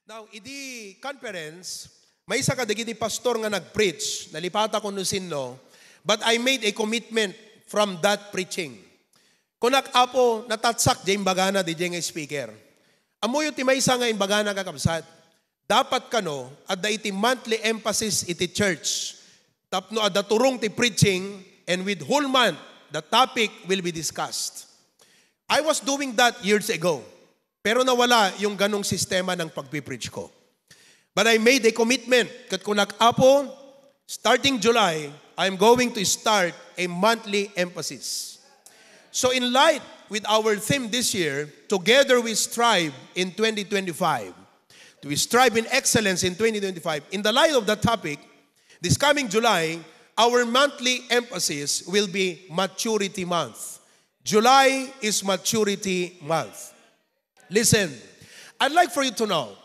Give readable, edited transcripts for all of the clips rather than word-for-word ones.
Now, idi conference, may isa ka digiti pastor nga nag-preach, nalipata ko no sinno, but I made a commitment from that preaching. Kunak apo natatsak di imbagana di nga speaker. Amuyo ti maysa nga imbagana kakabsat. Dapat kano at da iti monthly emphasis iti church. Tapno at da turong ti preaching and with whole month the topic will be discussed. I was doing that years ago. Pero nawala yung ganong sistema ng pagpipreach ko. But I made a commitment kat kunak apo, starting July, I'm going to start a monthly emphasis. So in light with our theme this year, Together We Strive in 2025, we strive in excellence in 2025. In the light of that topic, this coming July, our monthly emphasis will be Maturity Month. July is Maturity Month. Listen, I'd like for you to know,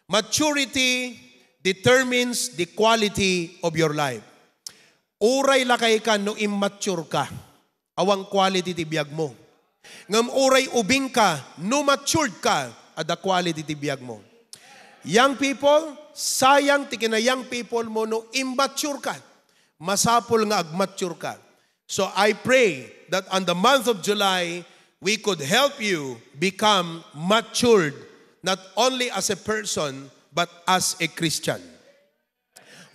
maturity determines the quality of your life. Uray lakay ka no immature ka, awang quality ti biyag mo. Ngam uray ubing ka, no matured ka, ada quality ti biyag mo. Young people, sayang ti kina young people mo no immature ka. Masapol nga agmature ka. So I pray that on the month of July, we could help you become matured, not only as a person, but as a Christian.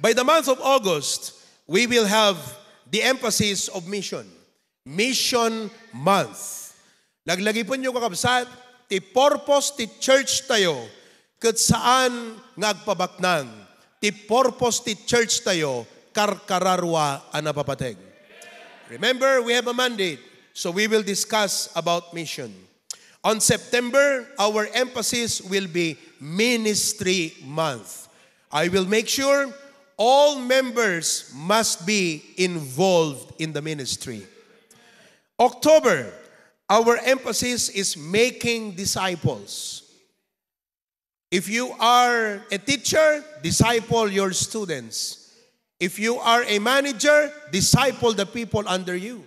By the month of August, we will have the emphasis of mission. Mission Month. Laglagi po nyo kakabsat, ti purpose ti church tayo, kat saan ngagpabaknang. Ti purpose ti church tayo, karkararwa anapapateg. Remember, we have a mandate. So we will discuss about mission. On September, our emphasis will be Ministry Month. I will make sure all members must be involved in the ministry. October, our emphasis is making disciples. If you are a teacher, disciple your students. If you are a manager, disciple the people under you.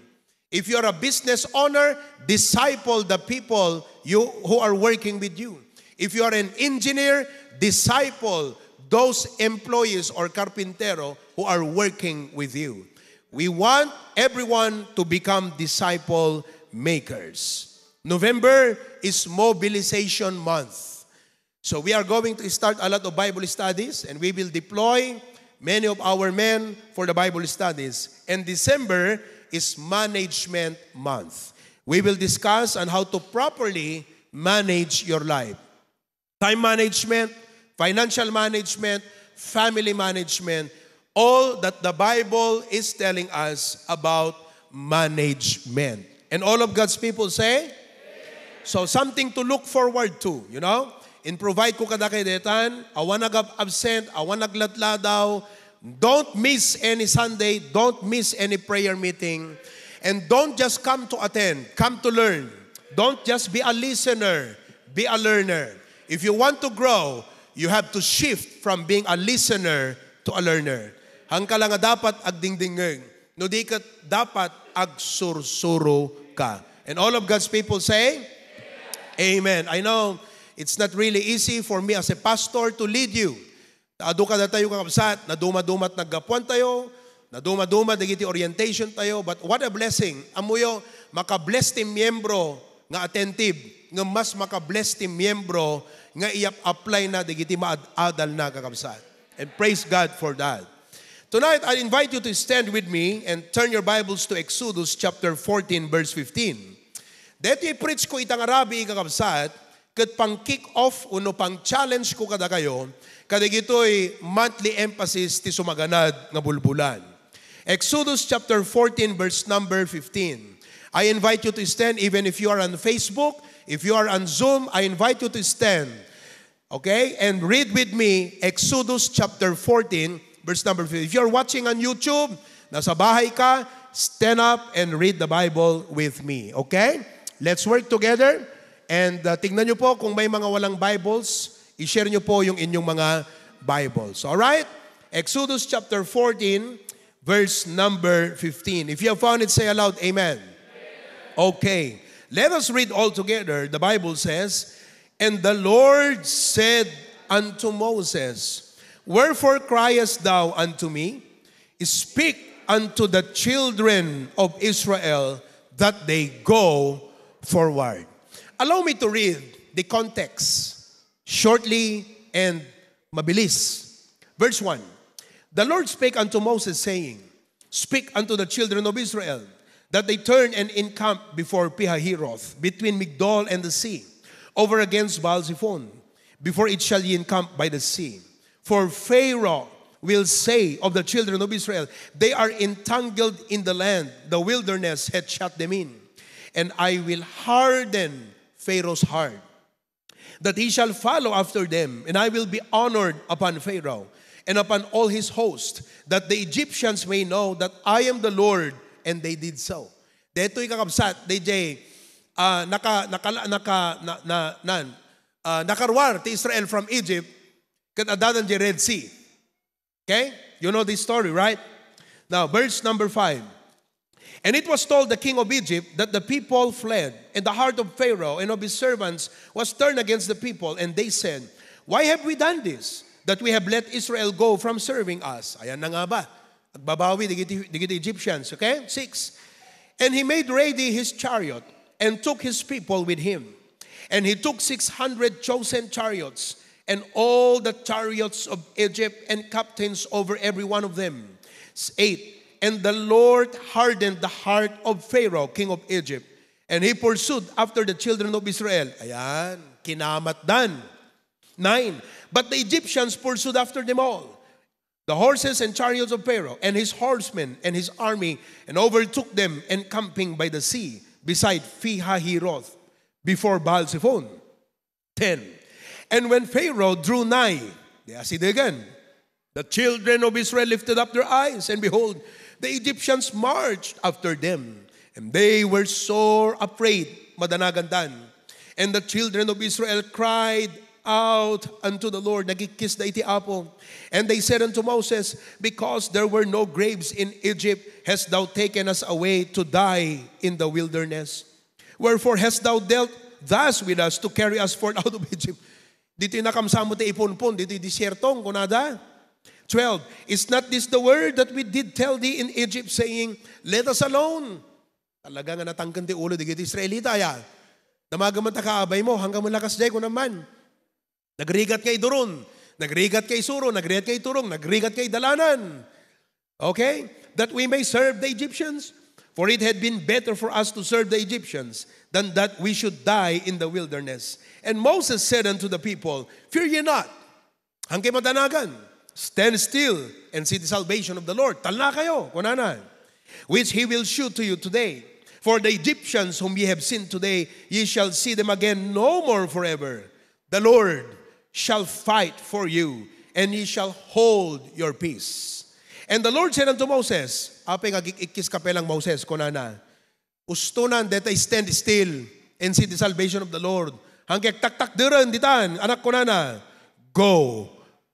If you're a business owner, disciple the people who are working with you. If you are an engineer, disciple those employees or carpintero who are working with you. We want everyone to become disciple makers. November is Mobilization Month. So we are going to start a lot of Bible studies and we will deploy many of our men for the Bible studies. And December is Management Month. We will discuss on how to properly manage your life. Time management, financial management, family management, all that the Bible is telling us about management. And all of God's people say? Amen. So something to look forward to, you know? In provide ko kada kay detan, awan nag-absent, awan naglatladaw. Don't miss any Sunday. Don't miss any prayer meeting. And don't just come to attend. Come to learn. Don't just be a listener. Be a learner. If you want to grow, you have to shift from being a listener to a learner. Hangka lang nga dapat agdingdingeng. No di ka dapat agsursuro ka. And all of God's people say? Amen. I know it's not really easy for me as a pastor to lead you. Ado ka na tayo kakabsat, naduma-dumat naggapuan tayo, naduma-dumat nagiti orientation tayo, but what a blessing. Amuyo, makabless ti miyembro nga attentive, nga mas makabless ti miyembro nga i-apply na nagiti maadal na kakabsat. And praise God for that. Tonight, I invite you to stand with me and turn your Bibles to Exodus chapter 14, verse 15. Dito i-preach ko itang Arabi kakabsat, kat pang kick-off uno pang challenge ko kada kayo, kada gito'y monthly emphasis ti sumaganad nga bulbulan. Exodus chapter 14 verse number 15. I invite you to stand even if you are on Facebook, if you are on Zoom, I invite you to stand. Okay? And read with me Exodus chapter 14 verse number 15. If you are watching on YouTube, nasa bahay ka, stand up and read the Bible with me. Okay? Let's work together. And tingnan nyo po kung may mga walang Bibles, i-share nyo po yung inyong mga Bibles. Alright? Exodus chapter 14, verse number 15. If you have found it, say aloud, Amen. Okay. Let us read all together. The Bible says, And the Lord said unto Moses, Wherefore criest thou unto me? Speak unto the children of Israel that they go forward. Allow me to read the context shortly and mabilis. Verse 1. The Lord spake unto Moses, saying, Speak unto the children of Israel, that they turn and encamp before Pihahiroth, between Migdol and the sea, over against Baal-zephon, before it shall ye encamp by the sea. For Pharaoh will say of the children of Israel, They are entangled in the land, the wilderness hath shut them in. And I will harden Pharaoh's heart, that he shall follow after them, and I will be honored upon Pharaoh, and upon all his host, that the Egyptians may know that I am the Lord, and they did so. Deto'y kakabsat, DJ, nakarwar ti Israel from Egypt, kat adadan di Red Sea. Okay? You know this story, right? Now, verse number 5. And it was told the king of Egypt that the people fled, and the heart of Pharaoh and of his servants was turned against the people, and they said, Why have we done this, that we have let Israel go from serving us? Ayan na nga ba? Agbabawi, digiti Egyptians. Okay? 6. And he made ready his chariot, and took his people with him. And he took 600 chosen chariots, and all the chariots of Egypt, and captains over every one of them. 8. And the Lord hardened the heart of Pharaoh, king of Egypt, and he pursued after the children of Israel. Ayan, kinamatdan. 9. But the Egyptians pursued after them all, the horses and chariots of Pharaoh, and his horsemen and his army, and overtook them encamping by the sea, beside Pihahiroth, before Baal-zephon. 10. And when Pharaoh drew nigh, I see it again, the children of Israel lifted up their eyes, and behold, the Egyptians marched after them, and they were sore afraid, madanagandan. And the children of Israel cried out unto the Lord, nagikis da iti apo. And they said unto Moses, Because there were no graves in Egypt, hast thou taken us away to die in the wilderness? Wherefore hast thou dealt thus with us to carry us forth out of Egypt? Dito nakamsamo ti ipunpon, dito disyertong kunada. 12. Is not this the word that we did tell thee in Egypt, saying, Let us alone? Talaga nga natangkan ti ulo, digiti Israelita, ya. Damagaman ta kaabay mo, hanggang malakas jay ko naman. Nagrigat kay Duron, nagrigat kay Suro, nagrigat kay Turong, nagrigat kay Dalanan. Okay? That we may serve the Egyptians? For it had been better for us to serve the Egyptians than that we should die in the wilderness. And Moses said unto the people, Fear ye not, hanggang madanagan. Stand still and see the salvation of the Lord. Talna kayo, kunana. Which he will shew to you today. For the Egyptians whom ye have seen today, ye shall see them again no more forever. The Lord shall fight for you, and ye shall hold your peace. And the Lord said unto Moses, apay ikis kapelang Moses, kunana, ustunan that I stand still and see the salvation of the Lord. Hanggang tak-tak diran ditan, anak kunana, go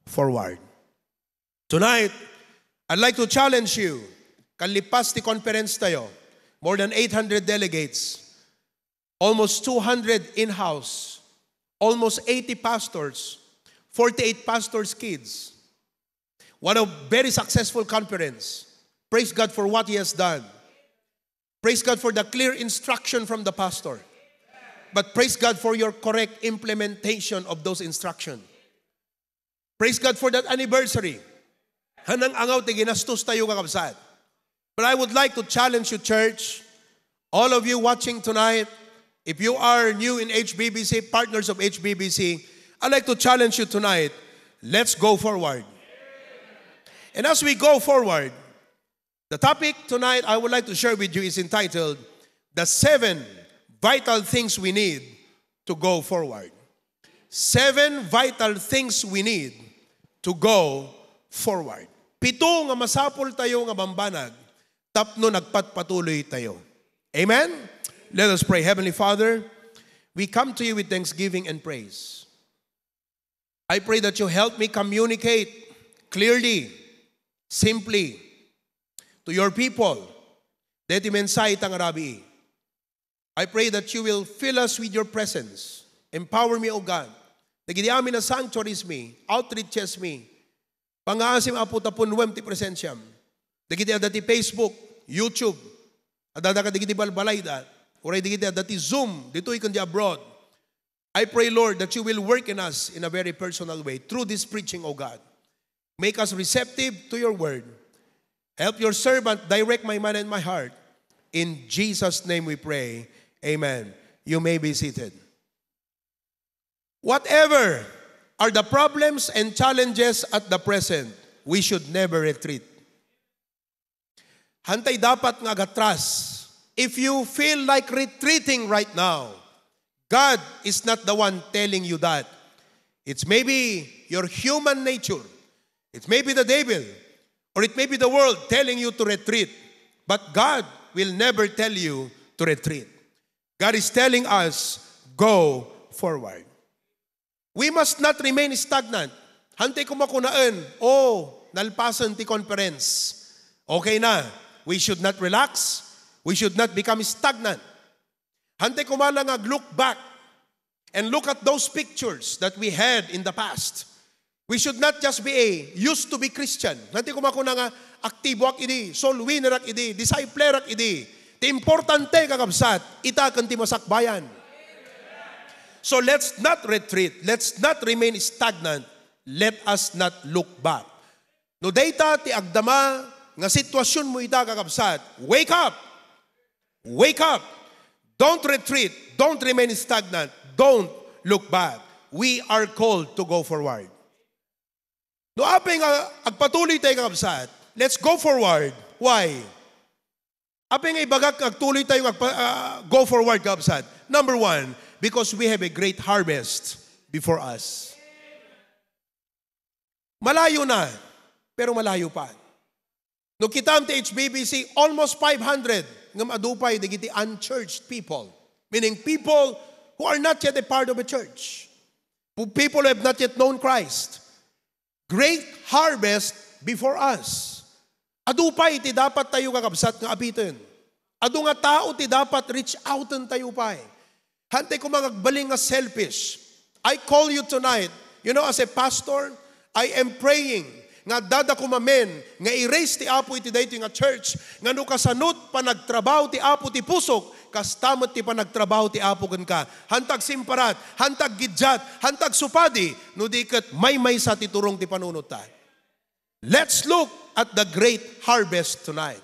forward. Tonight, I'd like to challenge you. Kalipas ti conference tayo. More than 800 delegates. Almost 200 in-house. Almost 80 pastors. 48 pastors' kids. What a very successful conference. Praise God for what He has done. Praise God for the clear instruction from the pastor. But praise God for your correct implementation of those instructions. Praise God for that anniversary. Hanang angaw ti ginastos tayo kakabsat. But I would like to challenge you, church, all of you watching tonight, if you are new in HBBC, partners of HBBC, I'd like to challenge you tonight, let's go forward. And as we go forward, the topic tonight I would like to share with you is entitled, The 7 Vital Things We Need to Go Forward. 7 vital things we need to go forward. 7 nga masapol tayo nga bambanag, tapno nagpatpatuloy tayo. Amen? Let us pray. Heavenly Father, we come to you with thanksgiving and praise. I pray that you help me communicate clearly, simply, to your people. Deti mensay tang Rabi. I pray that you will fill us with your presence. Empower me, O God, Dagiti amin na sanctuaries mi, outreaches mi, pangaasim apo tapon 20% siyam. Dagiti adati Facebook, YouTube, adada ka dagiti balbalay da, oray dagiti adati Zoom, dito ikan di abroad. I pray, Lord, that you will work in us in a very personal way through this preaching, O God. Make us receptive to your word. Help your servant direct my mind and my heart. In Jesus' name we pray. Amen. You may be seated. Whatever are the problems and challenges at the present, we should never retreat. Hantay dapat nga agatras. If you feel like retreating right now, God is not the one telling you that. It's maybe your human nature. It's maybe the devil. Or it may be the world telling you to retreat. But God will never tell you to retreat. God is telling us, go forward. We must not remain stagnant. Hantay kumakunaan, nalpasan ti conference. Okay na. We should not relax. We should not become stagnant. Hantay kumala nga look back and look at those pictures that we had in the past. We should not just be used to be Christian. Hantay kumakuna nga aktibo ak idi, soul winner ak idi, discipler ak idi. Ti importante kakabsat, ita kan ti masakbayan. So let's not retreat. Let's not remain stagnant. Let us not look back. No data ti agdama nga sitwasyon mo ita kakabsat. Wake up. Wake up. Don't retreat. Don't remain stagnant. Don't look back. We are called to go forward. No apeng agpatuloy tayo kakabsat. Let's go forward. Why? Apeng ibagak agtuloy tayo go forward kakabsat. Number one, because we have a great harvest before us. Malayo na, pero malayo pa. No kitam ti HBBC, almost 500 ngam adupay digiti unchurched people. Meaning people who are not yet a part of a church. People who have not yet known Christ. Great harvest before us. Adupay ti dapat tayo kakabsat nga apitin. Adu nga tao ti dapat reach outan tayo pa. Hantay ko magbaling nga selfish. I call you tonight, as a pastor, I am praying nga dada kumamen, nga i-raise ti Apo iti dayto nga church, nga no kasanot pa nagtrabaho ti Apo ti pusok, kastamot ti pa nagtrabaho ti Apo kan ka. Hantag simparat, hantag gidyat, hantag supadi, no di ket may sa ti turong ti panunot ta. Let's look at the great harvest tonight.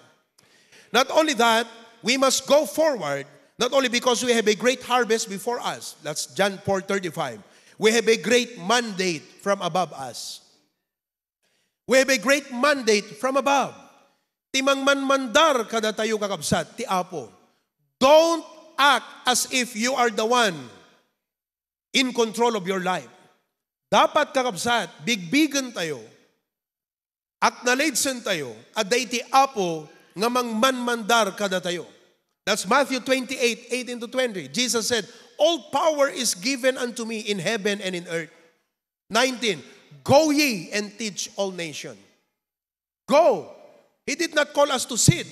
Not only that, we must go forward. Not only because we have a great harvest before us. That's John 4:35. We have a great mandate from above us. We have a great mandate from above. Timang manmandar kada tayo kakabsat, ti Apo. Don't act as if you are the one in control of your life. Dapat kakabsat, bigbigan tayo. Acknowledgean tayo. Aday ti Apo nga manmandar kada tayo. That's Matthew 28:18-20. Jesus said, all power is given unto me in heaven and in earth. 19, go ye and teach all nations. Go. He did not call us to sit.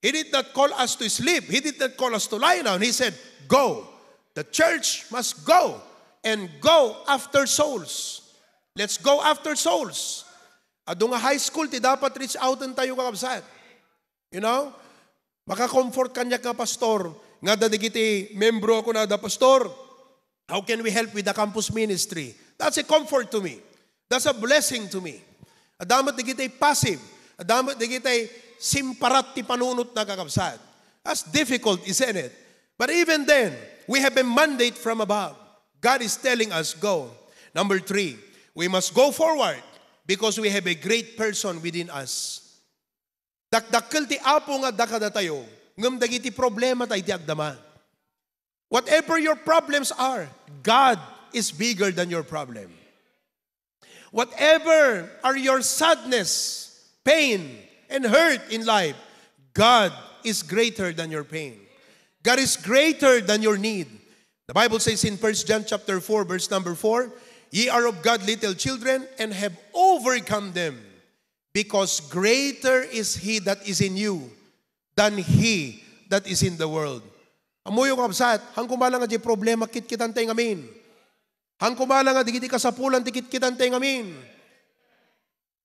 He did not call us to sleep. He did not call us to lie down. He said, go. The church must go and go after souls. Let's go after souls. Ado nga high school, ti dapat reach out tayo kakabsat. Maka-comfort kanya ka, pastor. Nga dadigiti, membro ako na da, pastor. How can we help with the campus ministry? That's a comfort to me. That's a blessing to me. Adamat digitay passive. Adamat digitay simparat ti panunot na kakabsat. That's difficult, isn't it? But even then, we have a mandate from above. God is telling us, go. Number 3, we must go forward because we have a great person within us. Dakdakkel ti Apo nga dakada tayo, ngam dagiti problema tayo ti agdama. Whatever your problems are, God is bigger than your problem. Whatever are your sadness, pain, and hurt in life, God is greater than your pain. God is greater than your need. The Bible says in 1 John chapter 4, verse number 4, ye are of God little children and have overcome them. Because greater is He that is in you than he that is in the world. Amoy yung kabsat, hang kumala nga di problema kit-kitan tayo ngamin. Hang kumala nga, digiti kasapulan, tikit kitan tayo ngamin.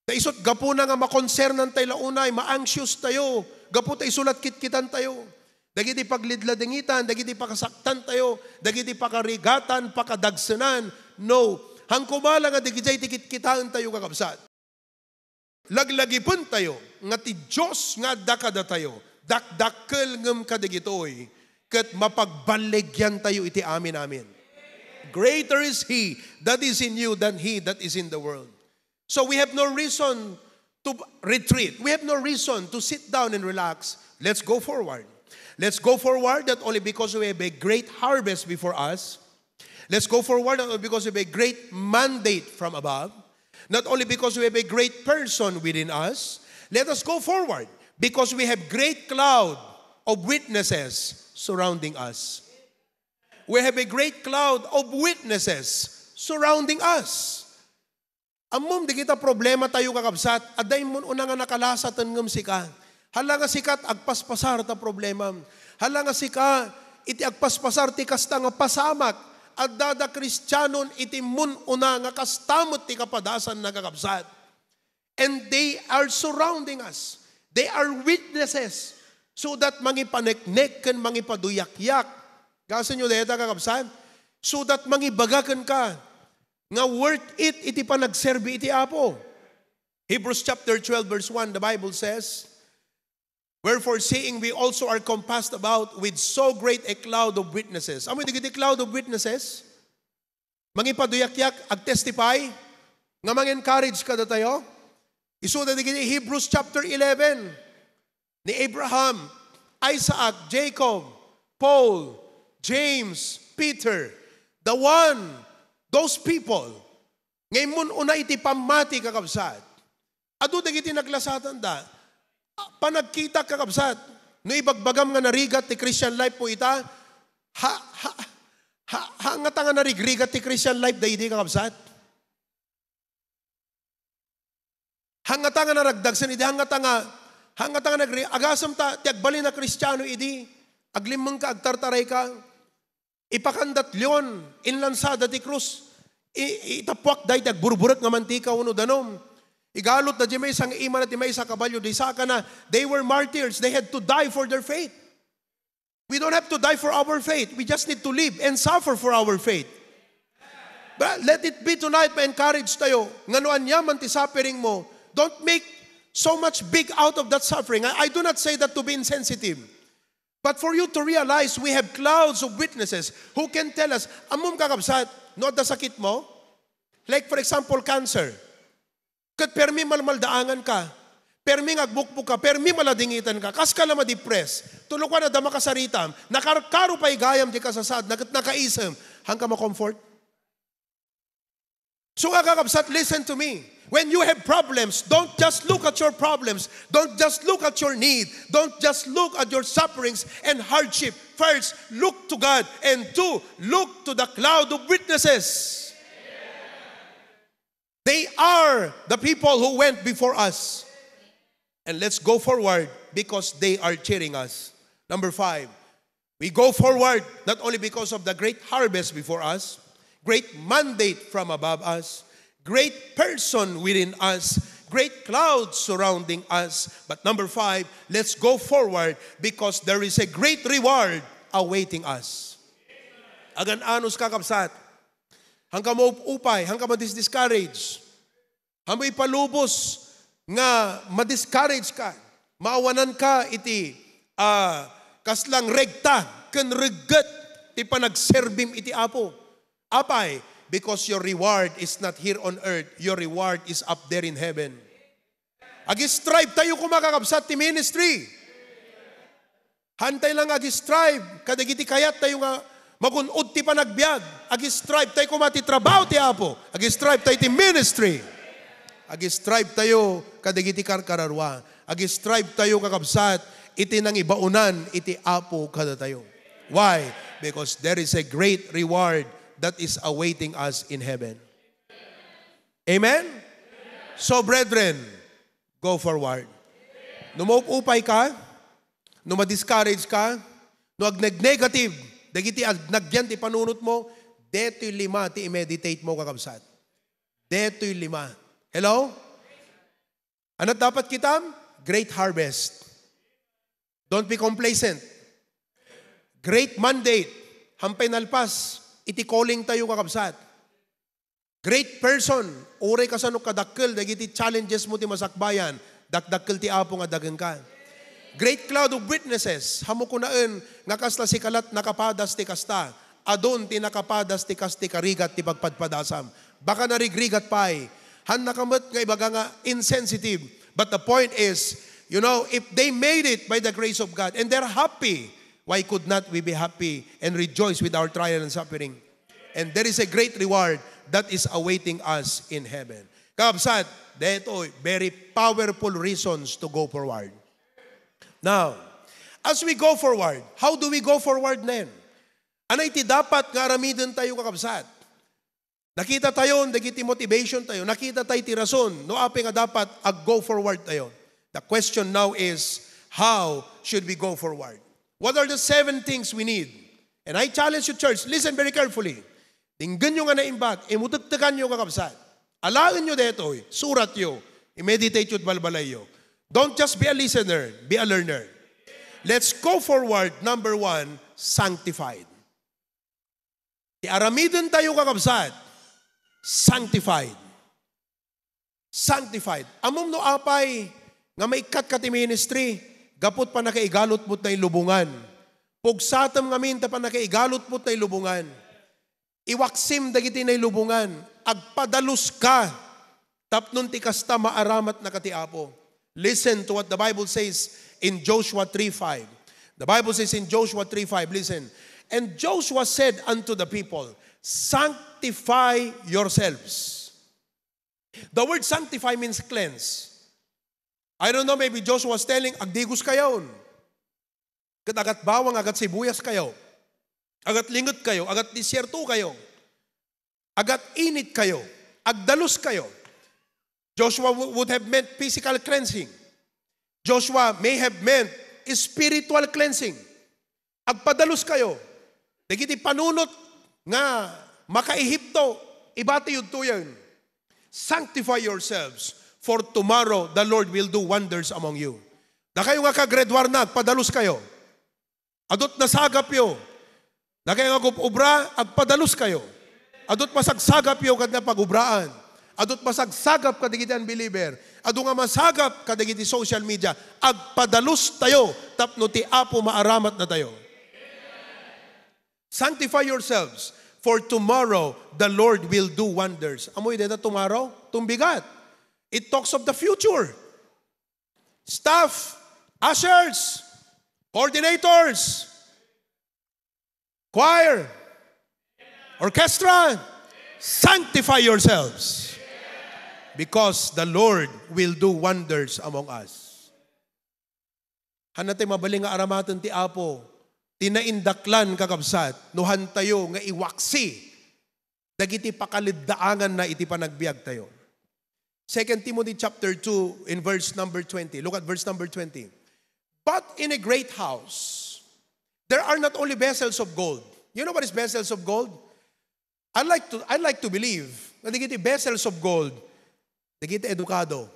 Naisot, gapo na nga makonsernan tayo launay, ma-anxious tayo. Gapo tayo isulat kitkitan tayo. Dagiti paglidladingitan, dagiti pakasaktan tayo, dagiti pakarigatan, pakadagsanan. No. Hang kumala nga, digiti tikit-kitaan tayo kakabsat. Laglagipon tayo, nga ti Diyos nga dakada tayo, dakdakkel ngem kadigitoy, ket mapagbaligyan tayo iti amin. Greater is He that is in you than he that is in the world. So we have no reason to retreat. We have no reason to sit down and relax. Let's go forward. Let's go forward not only because we have a great harvest before us. Let's go forward not only because we have a great mandate from above. Not only because we have a great person within us. Let us go forward because we have great cloud of witnesses surrounding us. We have a great cloud of witnesses surrounding us. Amom, di kita problema tayo kakabsat. Aday mo una nga nakalasatan ngam sika. Hala nga sikat agpaspasar ta problema. Hala nga sika iti agpaspasar ti kasta nga pasamak. Adada Kristiyanon iti mun una nga kastamot ti kapadasan na kakabsat. And they are surrounding us. They are witnesses. So that mangipaneknek ken mangipaduyak-yak. Kasi nyo deta kakabsat. So that mangibagakan ka. Nga worth it iti panagserbi iti Apo. Hebrews chapter 12 verse 1, the Bible says, wherefore seeing we also are compassed about with so great a cloud of witnesses. Amo digiti cloud of witnesses? Mangipaduyak-yak, ag-testify, nga mang-encourage ka na tayo. Isuda digiti Hebrews chapter 11, ni Abraham, Isaac, Jacob, Paul, James, Peter, the one, those people, ngayon una iti pamati kakabsat. Ado digiti naglasatan da, panagkita kakabsat, no ibagbagam nga narigat ti Christian life po ita, hangata nga narigrigat ti Christian life da hindi kakabsat. Hangata nga naragdagsan iti, hangata nga nagri, agasam ta, ti agbali na Kristiyano idi, aglimang ka, agtartaray ka, ipakandat leon, inlansada ti krus, itapwak dahi, agburburat nga mantika, uno danom, igalot na di may isang ima na di may isang kabalyo, di saka na, they were martyrs, they had to die for their faith. We don't have to die for our faith, we just need to live and suffer for our faith. But let it be tonight, ma-encourage tayo, nga noan yaman ti suffering mo, don't make so much big out of that suffering. I do not say that to be insensitive. But for you to realize we have clouds of witnesses who can tell us, amom kakabsat, no da sakit mo? Like for example, cancer. Kat permi malmaldaangan ka, permi agbukbuk ka, permi maladingitan ka, kas ka na ma-depress, tulog ka na dama kasaritam, nakarkaro pa'y gayam di kasasad, nakaisam, hang ka ma-comfort? So kakabsat, listen to me. When you have problems, don't just look at your problems. Don't just look at your need. Don't just look at your sufferings and hardship. First, look to God. And two, look to the cloud of witnesses. They are the people who went before us. And let's go forward because they are cheering us. Number 5, we go forward not only because of the great harvest before us, great mandate from above us, great person within us, great clouds surrounding us. But number 5, let's go forward because there is a great reward awaiting us. Agan anos kakabsat, hanggang mo upay, hanggang ma-discourage, hanggang ipalubos nga ma-discourage ka, maawanan ka iti kaslang regta, ken regat, ti panagserbim iti Apo. Apay, because your reward is not here on earth, your reward is up there in heaven. Ag-strive tayo kumakakabsat ti ministry. Hantay lang ag-strive, kadagiti kayat tayo nga magunod ti panagbiag. Ag-strive tayo kumatitrabaho ti Apo. Ag-strive tayo ti ministry. Ag-strive tayo kadagiti karkararwa. Ag-strive tayo kakabsat, iti nang ibaunan, iti Apo kada tayo. Why? Because there is a great reward that is awaiting us in heaven. Amen? So, brethren, go forward. No maupupay ka, no ma-discourage ka, no ag-negative, dagiti nagyan ti panunot mo, Deto'y 5 ti i-meditate mo kakabsat. Deto'y 5. Hello? Ano dapat kitam? Great harvest. Don't be complacent. Great mandate. Hampay nalpas. Iti calling tayo kakabsat. Great person. Uray ka sa kadakkel. Dagiti challenges mo ti masakbayan. Dakdakkel ti apo nga dagan ka. Great cloud of witnesses. Hamo ko naan. Nga kasla si kalat nakapadas ti kasta. Adon ti nakapadas ti kasti karigat ti pagpadpadasam. Baka narigrigat pa'y. Han nakamot nga ibaga nga insensitive. But the point is, if they made it by the grace of God and they're happy, why could not we be happy and rejoice with our trial and suffering? And there is a great reward that is awaiting us in heaven. Kabsat, dito, very powerful reasons to go forward. Now, as we go forward, how do we go forward then? Anay ti dapat nga aramidin tayo kakabsat? Nakita tayo, nagiti motivation tayo, nakita tayo ti rason, no api nga dapat go forward tayo. The question now is, how should we go forward? What are the 7 things we need? And I challenge you, church, listen very carefully. Tinggan nyo nga na imbag, imutagtakan nyo kakabsat. Alain nyo dito, surat nyo, i-meditate nyo at balbalay nyo. Don't just be a listener, be a learner. Let's go forward, number 1, sanctified. Aramidin tayo kakabsat, sanctified. Sanctified. Amom no apay, nga may kat kati ministry, gapot pa nakaigalot mo't na ilubungan. Pugsatam ngamin ta pa nakaigalot mo't na ilubungan. Iwaksim dagiti na ilubungan. Agpadalus ka. Tapnon ti kasta maaramat na katiapo. Listen to what the Bible says in Joshua 3:5. The Bible says in Joshua 3:5, listen. And Joshua said unto the people, sanctify yourselves. The word sanctify means cleanse. I don't know, maybe Joshua was telling, agdigos kayo. Agat bawang, agat sibuyas kayo. Agat lingot kayo, agat disyerto kayo. Agat init kayo. Agdalus kayo. Joshua would have meant physical cleansing. Joshua may have meant spiritual cleansing. Agpadalus kayo. Dagiti panunot nga makaihipto, ibati yun to yun. Sanctify yourselves, for tomorrow the Lord will do wonders among you. Da kayo nga kagredwar na, agpadalus kayo. Adot nasagap yo. Da kayo nga gupubra, agpadalus kayo. Adot masagsagap yo kad na pagubraan. Adot masagsagap kadigiti unbeliever. Ado nga masagap kadigiti social media. Agpadalus tayo, tapno ti apo maaramat na tayo. Sanctify yourselves, for tomorrow the Lord will do wonders. Amoy dito tomorrow? Tumbigat. It talks of the future. Staff, ushers, coordinators, choir, orchestra, sanctify yourselves. Because the Lord will do wonders among us. Hanatay mabaling nga aramatan ti Apo, tinaindaklan kakabsat, nuhan tayo nga iwaksi, dagiti pakaliddaangan na iti panagbiag tayo. 2 Timothy chapter 2 in verse number 20. Look at verse number 20. But in a great house, there are not only vessels of gold. You know what is vessels of gold? I like to believe na dagiti vessels of gold, dagiti edukado.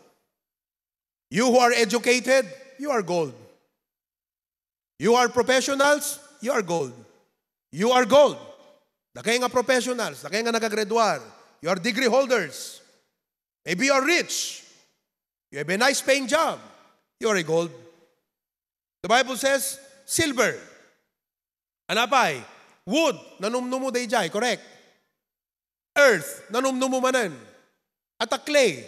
You who are educated, you are gold. You are professionals, you are gold. You are gold. Dakay nga professionals, dakay nga nagagraduar. You are degree holders. Maybe you are rich. You have a nice paying job. You are a gold. The Bible says, silver. Anapay? Wood, nanumnumo day jay, correct? Earth, nanumnumo manan. At a clay,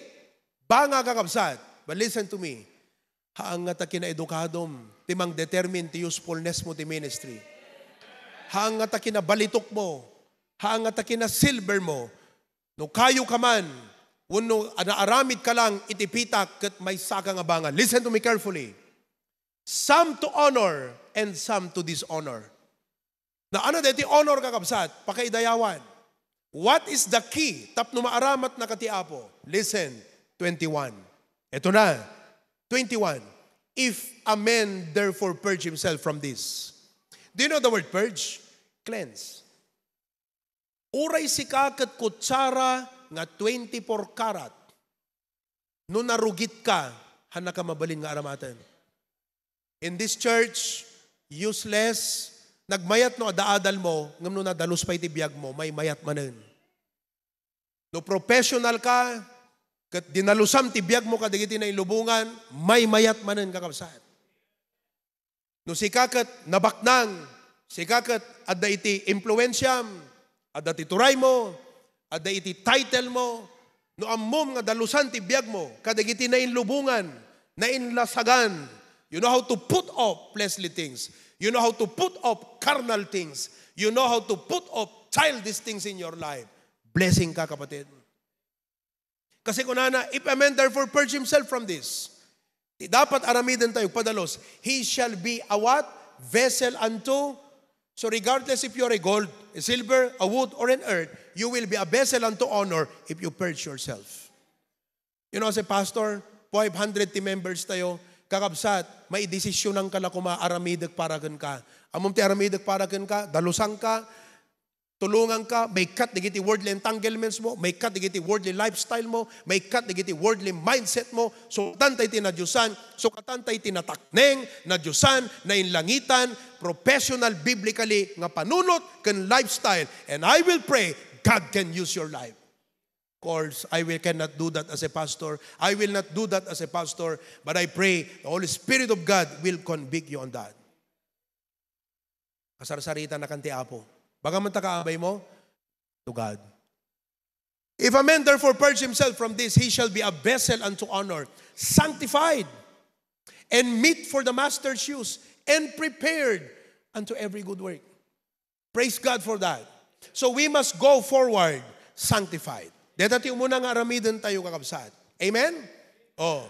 banga kakabsat. But listen to me. Haang nga ta kinaedukadom, timang determine ti usefulness mo ti ministry. Haang nga ta kinabalitok mo, haang nga ta kinasilver mo, no kayo ka man, uno naaramid ka lang, itipitak kat may saka nga bangan. Listen to me carefully. Some to honor and some to dishonor. Na ano deti honor kakabsat, pakaidayawan. What is the key? Tapno maaramat na katiapo. Listen, 21. Ito na. 21. If a man therefore purge himself from this. Do you know the word purge? Cleanse. Uray si kakat kutsara nga 24 karat. No narugit ka, hana ka mabalin nga aramatan. In this church, useless, nagmayat no adaadal mo, ngam no nadalos pa itibiyag mo, may mayat manen. No professional ka, kat dinalusam tibiyag mo kadigiti na ilubungan, may mayat manen kakabsat. No si kakat nabaknang, si kakat adda iti impluensyam, adda ti turay mo, adda iti title mo, no ammom nga dalusan tibiyag mo, kadigiti na inlubungan, na inlasagan. You know how to put off fleshly things. You know how to put off carnal things. You know how to put off childish things in your life. Blessing ka, kapatid. Kasi kunana, if a man therefore purge himself from this, dapat aramidan tayo, padalos, he shall be a what? Vessel unto. So regardless if you're a gold, a silver, a wood, or an earth, you will be a vessel unto honor if you purge yourself. You know, as a pastor, 500 team members tayo, kakabsat, may desisyon ng kala kung maaramidag paragan ka. Amom ti aramidag paragan ka, dalusang ka, tulungan ka, may cut digiti worldly entanglements mo, may cut digiti worldly lifestyle mo, may cut digiti worldly mindset mo, so tantay tinadyusan, so katantay tinatakneng, nadyusan, na inlangitan, professional biblically, nga panunot, kan lifestyle. And I will pray, God can use your life. Of course, cannot do that as a pastor. I will not do that as a pastor, but I pray the Holy Spirit of God will convict you on that. Kasarsarita na kanti apo. Bagaman takaabay mo, to God. If a man therefore purge himself from this, he shall be a vessel unto honor, sanctified, and meet for the master's use, and prepared unto every good work. Praise God for that. So we must go forward, sanctified. Dito tayo muna nga aramidan tayo kakabsat. Amen? Oh.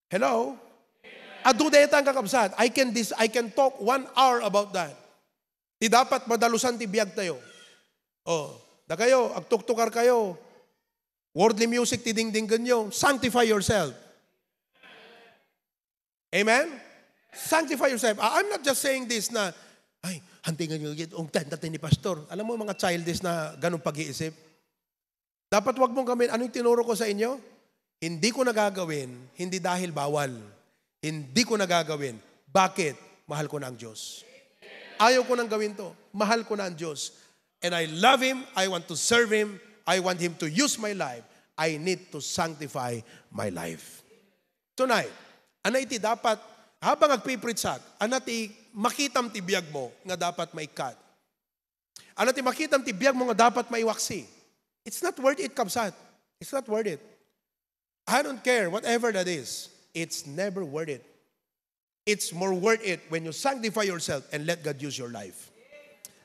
Hello? Adu dito ang kakabsat. I can talk 1 hour about that. Di dapat madalusan ti biyag tayo. Oh. Da kayo, agtuktukar kayo. Worldly music ti dingdinggan nyo. Sanctify yourself. Amen? Sanctify yourself. I'm not just saying this na, ay, hantingan nyo yung tentatin ni pastor. Alam mo mga childish na ganun pag-iisip. Dapat wag mong gawin. Anong tinuro ko sa inyo? Hindi ko nagagawin, hindi dahil bawal. Hindi ko nagagawin. Bakit? Mahal ko na ang Diyos. Ayaw ko nang gawin to. Mahal ko na ang Diyos. And I love Him. I want to serve Him. I want Him to use my life. I need to sanctify my life. Tonight, ano iti dapat, habang agpipritsak, ano ti makitam ti biyag mo nga dapat may cut. Ano ti makitam ti biyag mo nga dapat may waksi. It's not worth it, kabsat. It's not worth it. I don't care, whatever that is. It's never worth it. It's more worth it when you sanctify yourself and let God use your life.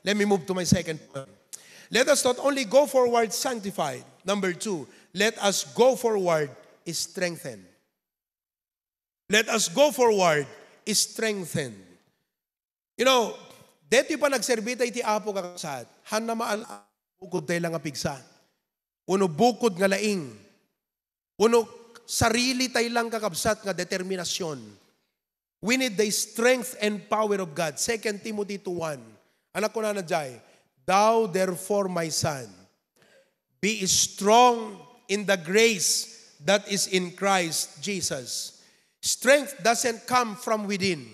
Let me move to my second point. Let us not only go forward sanctified. Number 2, let us go forward strengthened. Let us go forward strengthened. You know, dito pa nagserbita iti apo kakasat. Han na maal bukod tayo lang apigsa. Uno bukod nga laing. Uno sarili tayo lang kakabsat nga determinasyon. We need the strength and power of God. 2 Timothy 2:1. Anak ko na jay, thou therefore my son, be strong in the grace that is in Christ Jesus. Strength doesn't come from within.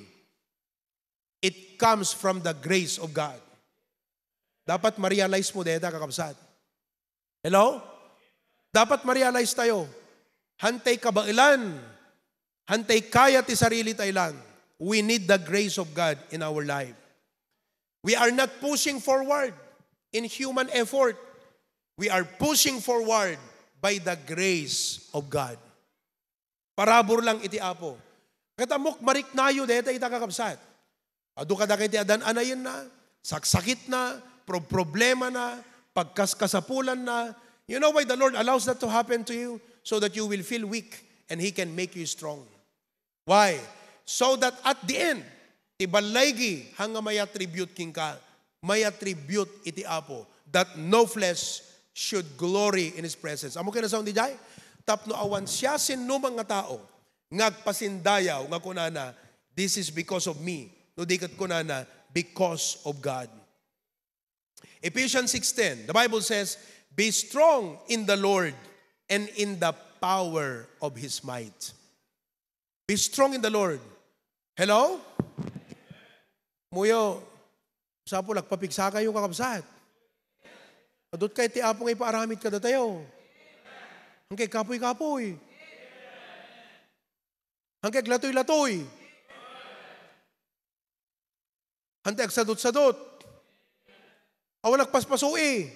It comes from the grace of God. Dapat ma-realize mo dito kakabsat. Hello? Dapat ma-realize tayo. Hantay kabailan. Hantay kaya ti sarili tayo lang. We need the grace of God in our life. We are not pushing forward in human effort. We are pushing forward by the grace of God. Parabor lang iti apo. Katamok mariknayo deta ita kakabsat. Adu kada kay ti adan anayin na, saksakit na, problema na, pagkaskasapulan na. You know why the Lord allows that to happen to you? So that you will feel weak and He can make you strong. Why? So that at the end, ibalaygi hanga may attribute king ka, may attribute iti apo, that no flesh should glory in His presence. Amo kina sound di jay? Tapno awan siya sinumang nga tao, ngagpasindayaw, nga kunana, this is because of me. No dikat kunana, because of God. Ephesians 6:10, the Bible says, be strong in the Lord and in the power of His might. Be strong in the Lord. Hello? Muyo, sa po nagpapigsa kayo kakabsat. Adot kay ti apong ipaaramid kada tayo. Hangkay kapoy-kapoy. Hangkay latoy-latoy. Hangkay agsadot-sadot. Awan nagpaspasui.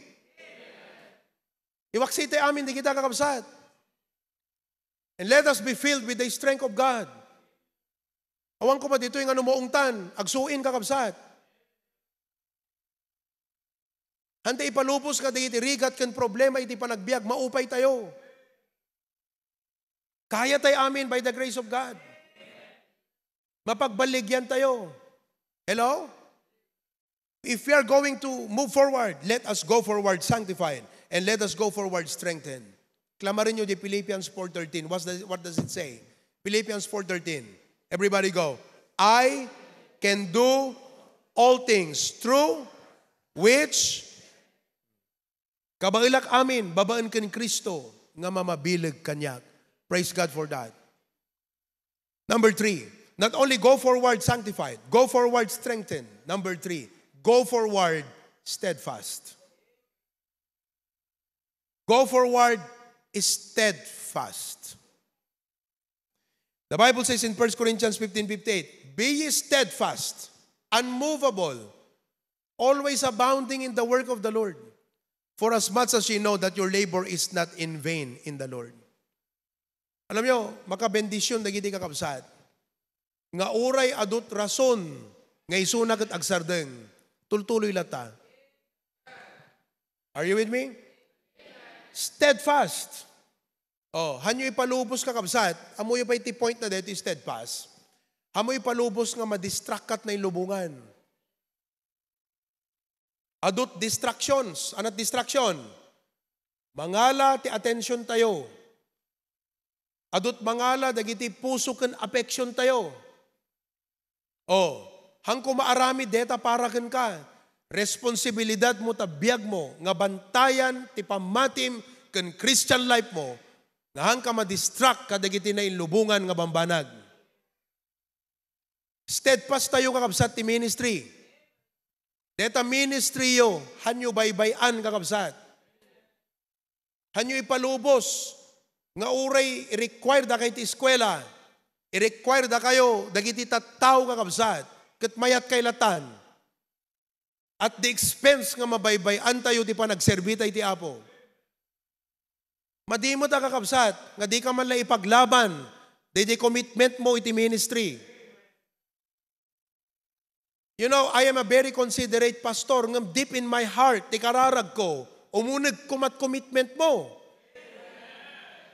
Iwaksite amin di kita kakabsat. And let us be filled with the strength of God. Awan ko pa dito yung ano moong tan, agsuin kakabsat. Hante ipalupos ka di rigat kan problema iti panagbiag, maupay tayo. Kaya tayo amin by the grace of God. Mapagbaligyan tayo. Hello? If we are going to move forward, let us go forward sanctified and let us go forward strengthened. Klamarin nyo di Philippians 4:13. What does it say? Philippians 4:13. Everybody go. I can do all things through which kabailak amin, babaan ka ni Kristo nga mamabilag kanyak. Praise God for that. Number 3, not only go forward sanctified, go forward strengthened. Number 3, go forward steadfast. Go forward steadfast. The Bible says in 1 Corinthians 15:58, be ye steadfast, unmovable, always abounding in the work of the Lord. For as much as ye know that your labor is not in vain in the Lord. Alam nyo, makabendisyon na giti kakabsat. Nga uray adut rason, nga isunak at agsardeng, tultuloy lata. Are you with me? Steadfast. Oh, hanyo ipalubos kakabsat, amoy pa iti point na dito steadfast. Hamoy ipalubos nga madistract na ilubungan. Adut distractions. Anat distraction? Mangala ti attention tayo. Adut mangala dagiti puso ken affection tayo. Oh, hangko maarami deta para ken ka. Responsibilidad mo ta biag mo nga bantayan ti pamatim ken Christian life mo. Nga hang ka ma-distract kadagiti na inlubungan nga bambanag. Steadfast tayo kakabsat ti ministry. Deta ministry yo, hanyo baybayan kakabsat. Hanyo ipalubos, nga uray i-require da kayo ti eskwela, i-require da kayo, dagiti tattaw kakabsat, kat mayat kay latan. At the expense nga mabaybayan tayo ti panagserbita iti Apo. Madimo ta kakabsat, nga di ka man lang ipaglaban, di commitment mo iti ministry. You know, I am a very considerate pastor. Ngam deep in my heart, ti kararag ko, umunag kumat commitment mo.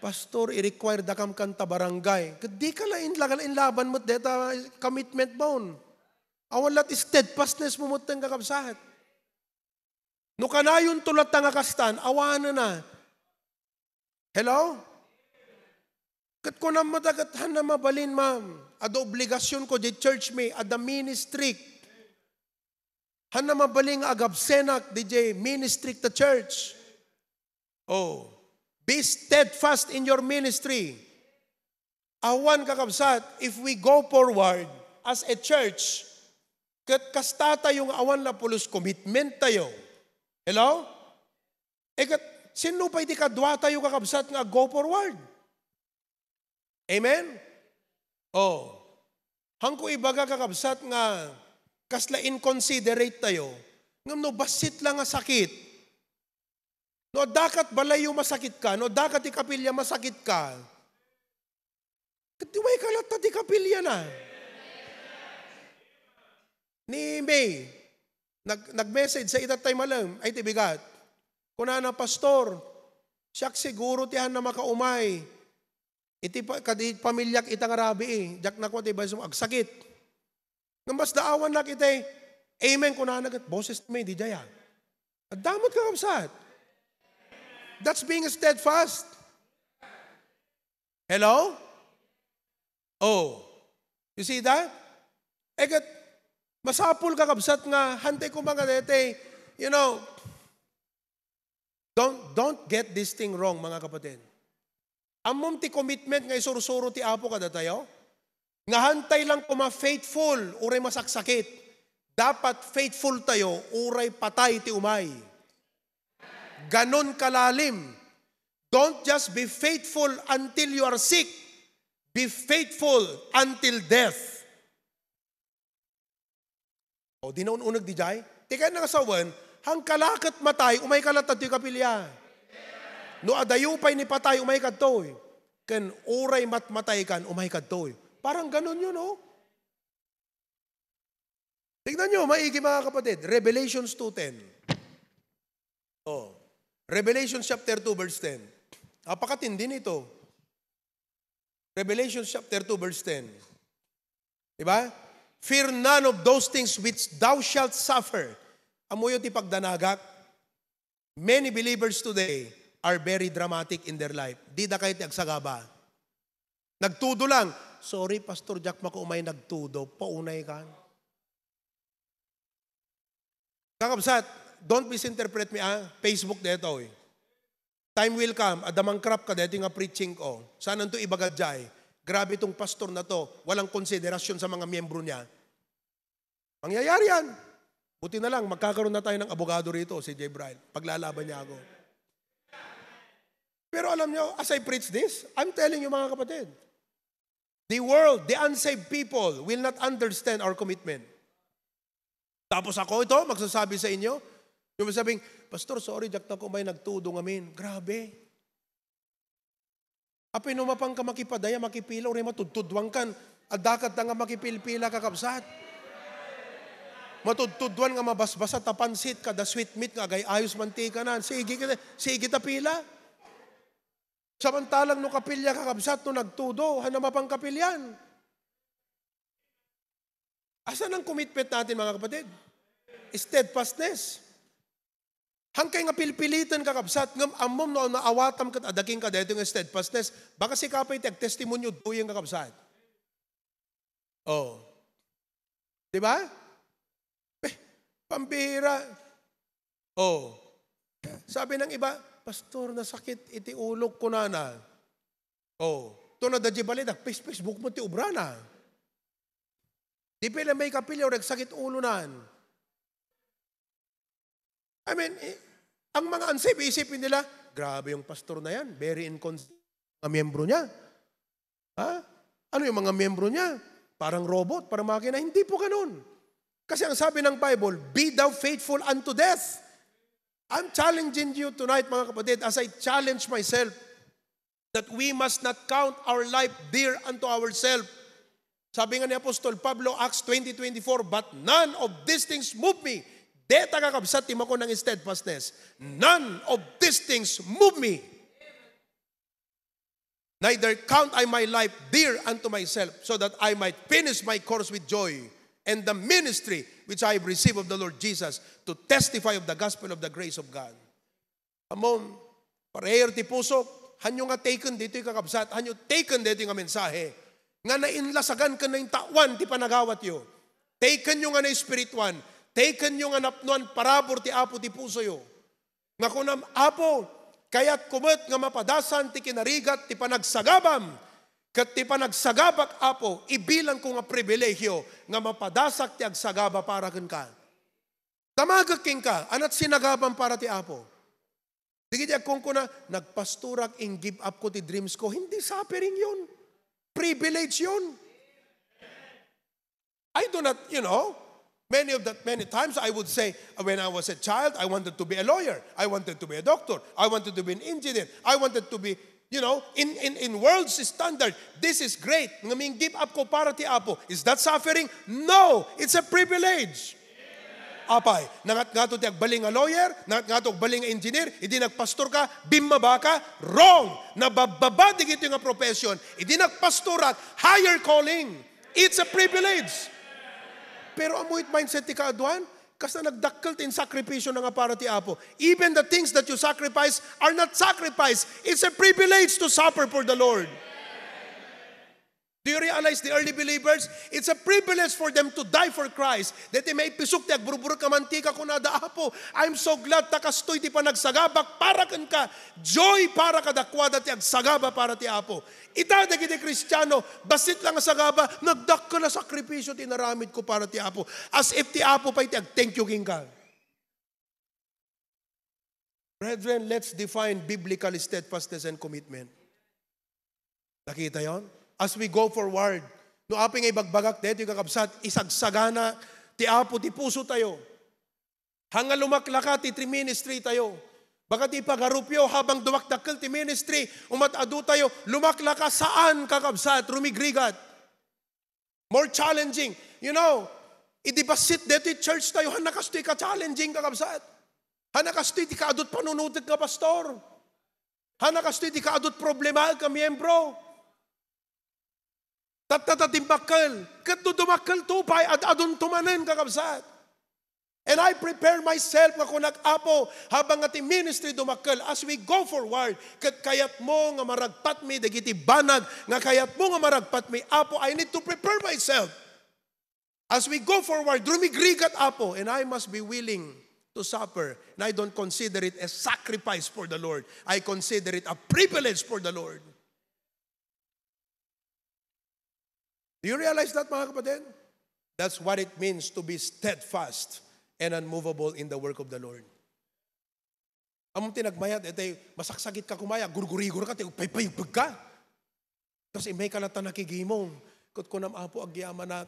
Pastor, i-require da kam kanta barangay. Di ka lang inlaban mo deta commitment mo. Awalat steadfastness mo mo tang kakabsat. No kanayon tulat nga kastan, awana na. Hello? Kat ko na madagathan na mabalin, ma'am. Ado obligasyon ko di church me, ada ministry. Hana mabaling agabsenak DJ ministry to church. Oh, be steadfast in your ministry. Awan kakabsat, if we go forward as a church, kasta tayong awan la pulos commitment tayo. Hello? Sino pa iti kadwa tayo kakabsat nga go forward? Amen? Oh, hangko ibaga kakabsat nga kasla inconsiderate tayo, ngam no basit lang nga sakit. No dakat balayo masakit ka, no dakat ti kapilya masakit ka. Katiway kalat ti kapilya na. Ni May, nag-message sa itatay malam, ay tibigat. Kuna na pastor, siyak siguro tihan na makaumay. Iti pamilyak itang arabi eh. Jak na ko ti basong agsakit. Nambas daawan na kita eh. Amen ko na nagat. Boses may di jaya. At damot ka kapsat. That's being steadfast. Hello? Oh. You see that? Egat, masapul ka kapsat nga, hantay ko mga dete, You know, don't get this thing wrong, mga kapatid. Amom ti commitment nga isurusuro ti Apo kada tayo. Nga hantay lang kuma faithful, uray masaksakit. Dapat faithful tayo, uray patay ti umay. Ganon kalalim. Don't just be faithful until you are sick. Be faithful until death. O, di naun unag di jay. Tika na kasawan, hang kalakat matay, umay kalatad ti kapilya. No adayupay ni patay, umay kadtoy. Ken uray matmatay kan, umay kadtoy. Parang ganon yun, no? Tignan nyo, maigi mga kapatid. Revelations 2:10. Oh. Revelation chapter 2 verse 10. Apakatindi nito. Revelation chapter 2 verse 10. Diba? Fear none of those things which thou shalt suffer. Amoyo ti pagdanagak. Many believers today are very dramatic in their life. Di da kayo ti agsagaba. Nagtudo lang. Sorry, Pastor Jack, makumay nagtudo. Paunay ka. Kakabsat, don't misinterpret me, Facebook deto eh. Time will come, adamang krap ka dito nga preaching ko. Saan to ibagadyay? Grabe itong pastor na to, walang konsiderasyon sa mga miyembro niya. Mangyayari yan. Buti na lang, magkakaroon na tayo ng abogado rito, si Jay Brian. Paglalaban niya ako. Pero alam niyo, as I preach this, I'm telling you mga kapatid, the world, the unsaved people will not understand our commitment. Tapos ako ito, magsasabi sa inyo, yung masabing, Pastor, sorry, Jack na ko may nagtudo ngamin. Grabe. Apay numapang ka makipadaya, makipila, uri matudtudwang kan, adakat na nga makipilpila kakabsat. Matudtudwan nga mabasbasa, tapansit, kada sweet meat nga, gay ayos mantika na. Sige tapila. Samantalang no kapilya kakabsat, no nagtudo, hanamapang kapilyan. Asan ang commitment natin mga kapatid? Steadfastness. Hangkay nga pilpilitan kakabsat, ngam amom no naawatam kat adaking ka dito ng steadfastness, baka si kapay tag-testimonyo doyang kakabsat. Oh. Diba? Pambira. Oh. Sabi ng iba, Pastor, nasakit iti ulok ko na. Oh. Ito na dadya balidak, Facebook mo ti ubrana. Di pala may kapilya o nagsakit ulo nan. I mean, ang mga unsaved, isipin nila, grabe yung pastor na yan, very inconsistent mga miyembro niya. Ha? Ano yung mga miyembro niya? Parang robot, parang makina. Hindi po ganun. Kasi ang sabi ng Bible, be thou faithful unto death. I'm challenging you tonight, mga kapatid, as I challenge myself, that we must not count our life dear unto ourselves. Sabi nga ni Apostol Pablo, Acts 20:24, but none of these things move me. Deta kakabsat tim ako ng steadfastness. None of these things move me. Neither count I my life dear unto myself, so that I might finish my course with joy, and the ministry which I have received of the Lord Jesus, to testify of the gospel of the grace of God. Amon, pareher ti puso, hanyo nga taken dito yung kakabsat, hanyo taken dito yung mensahe, nga nainlasagan ka na yung tawan ti panagawat yo. Taken yung nga na spirituan, taken yung nga napnuan parabor ti Apo ti puso yo. Nga kunam, Apo, kaya't kumet nga mapadasan ti kinarigat ti panagsagabam, kat ti panagsagabak Apo, ibilang ko nga pribilehyo nga mapadasak ti agsagaba para ken ka. Tamagaking ka, anat sinagabam para ti Apo. Sige di akong ko na, nagpasturak in give up ko ti dreams ko, hindi suffering yun. Privilege yun. I do not, many times I would say, when I was a child, I wanted to be a lawyer. I wanted to be a doctor. I wanted to be an engineer. I wanted to be, in world's standard, this is great. Ngaming give up ko para ti Apo. Is that suffering? No, it's a privilege. Apay, nangat nga to ti agbaling a lawyer, nangat nga to agbaling a engineer, hindi nagpastor ka, bimaba ka, wrong. Nababadig ito yung profession, hindi nagpastorat, higher calling. It's a privilege. Pero amoy mindset ti kaaduan, kasi nagdakkel tin sakripisyo nga para ti Apo. Even the things that you sacrifice are not sacrifice. It's a privilege to suffer for the Lord. Do you realize the early believers? It's a privilege for them to die for Christ. That may pisok ti agburubur ka mantika kunada apo. I'm so glad takastoy ti panagsagabak para kan ka. Joy para kadakwada ti agsagaba para ti apo. Ita dagiti Kristiyano, basit lang sagaba, nagdakkel na sakripisyo ti naramid ko para ti apo. As if ti apo pa iti thank you king ka. Brethren, let's define biblical steadfastness and commitment. Nakita yon? As we go forward, no aping ay bagbagak dito yung kakabsat, isagsagana, ti apo, ti puso tayo. Hanga lumaklaka, ti ministry tayo. Baka ti pagarupyo, habang dumakdakkel ti ministry, umatado tayo, lumaklaka saan kakabsat, rumigrigat. More challenging. You know, idibasit dito church tayo, hanakastoy ka challenging kakabsat. Hanakastoy ti kaadot panunutig ka pastor. Hanakastoy ti kaadot problema ka miyembro. Tatatatimbakkal, katudumakal tupay at adun tumanen kakabsat. And I prepare myself nga kung nag-apo habang ati ministry dumakal as we go forward. Kat kayat mo nga maragpat mi, dagiti banag nga kayat mo nga maragpat mi, apo, I need to prepare myself. As we go forward, rumigrigat apo, and I must be willing to suffer. And I don't consider it a sacrifice for the Lord. I consider it a privilege for the Lord. Do you realize that, mga kapatid? That's what it means to be steadfast and unmovable in the work of the Lord. Among tinagmayat, etay masaksagit ka kumaya, gurgurigur ka, paypaypag ka. Tapos may kalata nakigimong, kat ko nam apo agyaman na,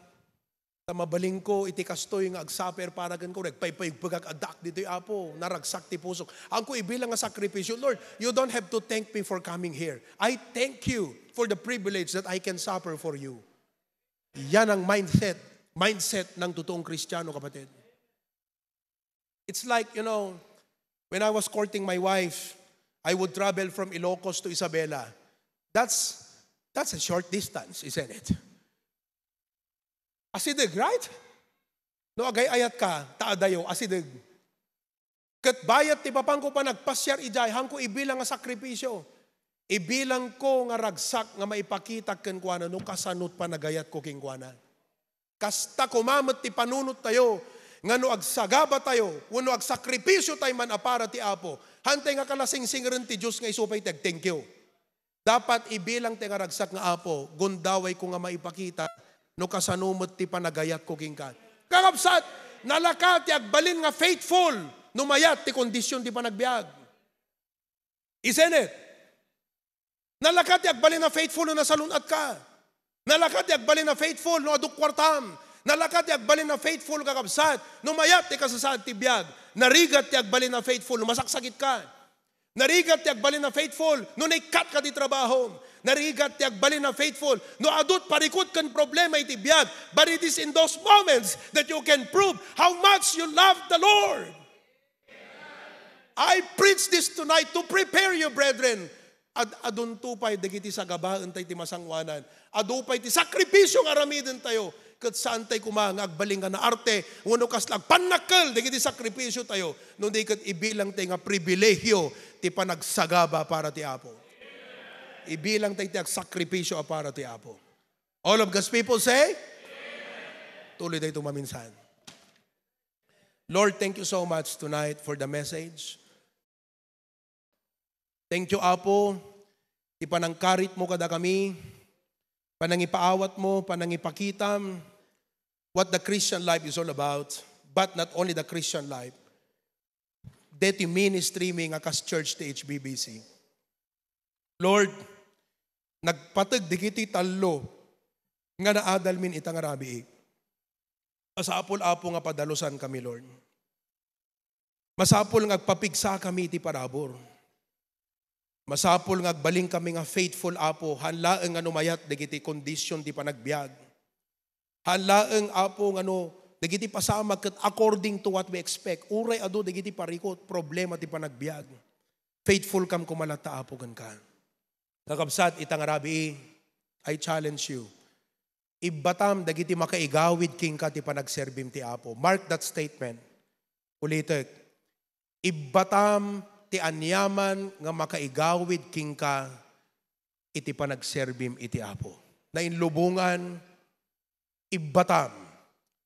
tamabaling ko, iti kastoy nga agsaper para gan ko, nagpaypaypag adak dito'y apo, naragsak ti pusok. Ang ko ibilang nga sakripisyo, Lord, you don't have to thank me for coming here. I thank you for the privilege that I can suffer for you. Yan ang mindset ng totoong Kristiyano, kapatid. It's like, you know, when I was courting my wife, I would travel from Ilocos to Isabela. That's a short distance, isn't it? Asidig, right? No, agay ayat ka, taadayo, asidig. Kat bayat ti papangko pa nagpasyar ijay, hangko ibilang nga sakripisyo. Ibilang ko nga ragsak nga maipakita ken kuana no kasanot pa nagayat ko king kuana. Kasta kumamet ti panunot tayo nga no agsagaba tayo, wenno agsakripisyo tayo man apara ti apo. Hantay nga kalasing-singren ti Dios nga isupay thank you. Dapat ibilang ti nga ragsak nga apo, gundaway ko nga maipakita no kasanumot ti panagayat ko king ka. Kakabsat, nalakat ti agbalin nga faithful, no mayat ti kondisyon ti panagbiag. Isn't it? Nalakat ti agbalin na faithful no nasalunat ka. Nalakat ti agbalin na faithful no aduk kwartam. Nalakat ti agbalin na faithful kakabsat no mayat ti kasasad ti biag. Narigat ti agbalin na faithful no masaksakit ka. Narigat ti agbalin na faithful no naikat ka ti trabaho. Narigat ti agbalin na faithful no adut parikot kan problema iti biag. But it is in those moments that you can prove how much you love the Lord. I preach this tonight to prepare you, brethren. Adun tupay dagiti sagabaan tay ti masangwanan. Adupay ti sakripisyo nga aramiden tayo. Ket saan tay kumang agbaling nga na arte, wenno kas panakkel dagiti sakripisyo tayo. No di ket ibilang tay nga pribilehyo ti panagsagaba para ti apo. Ibilang tay ti agsakripisyo para ti apo. All of God's people say? Tuloy tayo tumaminsan. Lord, thank you so much tonight for the message. Thank you, Apo. Ipanangkarit mo kada kami. Panangipaawat mo, panangipakitam what the Christian life is all about. But not only the Christian life. Deti ministry mi nga kas church ti HBBC. Lord, nagpatag digiti talo nga naadal min itang arabi. Masapol-apo nga padalusan kami, Lord. Masapol nga agpapigsa kami ti parabor. Masapol nga agbaling kami nga faithful apo, hanlaeng nga numayat dagiti kondisyon ti panagbiag. Hanlaeng apo nga no dagiti pasama ket according to what we expect. Uray adu dagiti parikot problema ti panagbiag. Faithful kam kumalata apo gan ka. Kakabsat itang arabi, I challenge you. Ibatam dagiti makaigawid king ka ti panagserbim ti apo. Mark that statement. Ulitek. Ibatam ti anyaman nga makaigawid king ka iti panagserbim iti apo. na inlubungan, ibatam.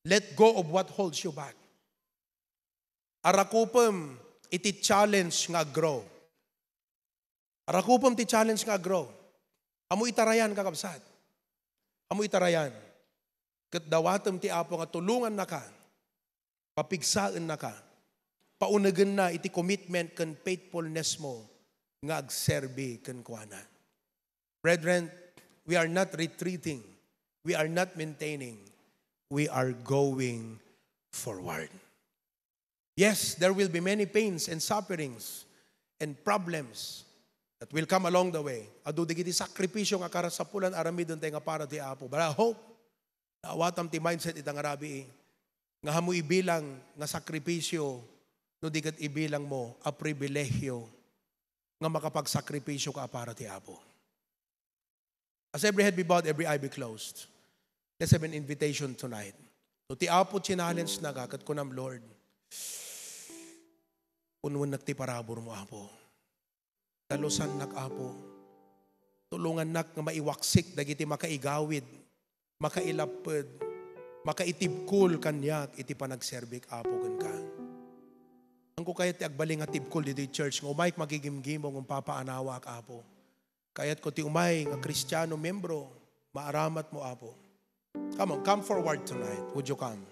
Let go of what holds you back. Arakupem, iti challenge nga grow. Arakupem ti challenge nga grow. Amo itarayan kakabsat. Amo itarayan. Kat dawatem ti Apo nga tulungan na ka. Papigsaan na ka. Paunagan na iti commitment kan faithfulness mo nga agserbi kan kuana. Brethren, we are not retreating. We are not maintaining. We are going forward. Yes, there will be many pains and sufferings and problems that will come along the way. Adu digiti sakripisyo nga karasapulan aramidon tayo nga para ti Apo. But I hope na awatam ti mindset itang arabi nga hamu ibilang nga sakripisyo no digat ibilang mo a pribilehyo nga makapagsakripisyo ka para ti Apo. As every head be bowed, every eye be closed. Let's have an invitation tonight. So ti Apo challenge na kakat ko nam Lord. Unwan nagti parabor mo Apo. Talusan nak Apo. Tulungan nak nga maiwaksik dagiti makaigawid, makailaped, makaitibkul kanyak iti panagserbik Apo ken ka. Ang ko kayat ti agbaling nga tibkul dito church nga umay magigimgimo ng papaanawa ak Apo. Kayat ko ti umay nga Kristiyano membro, maaramat mo Apo. Come on, come forward tonight. Would you come?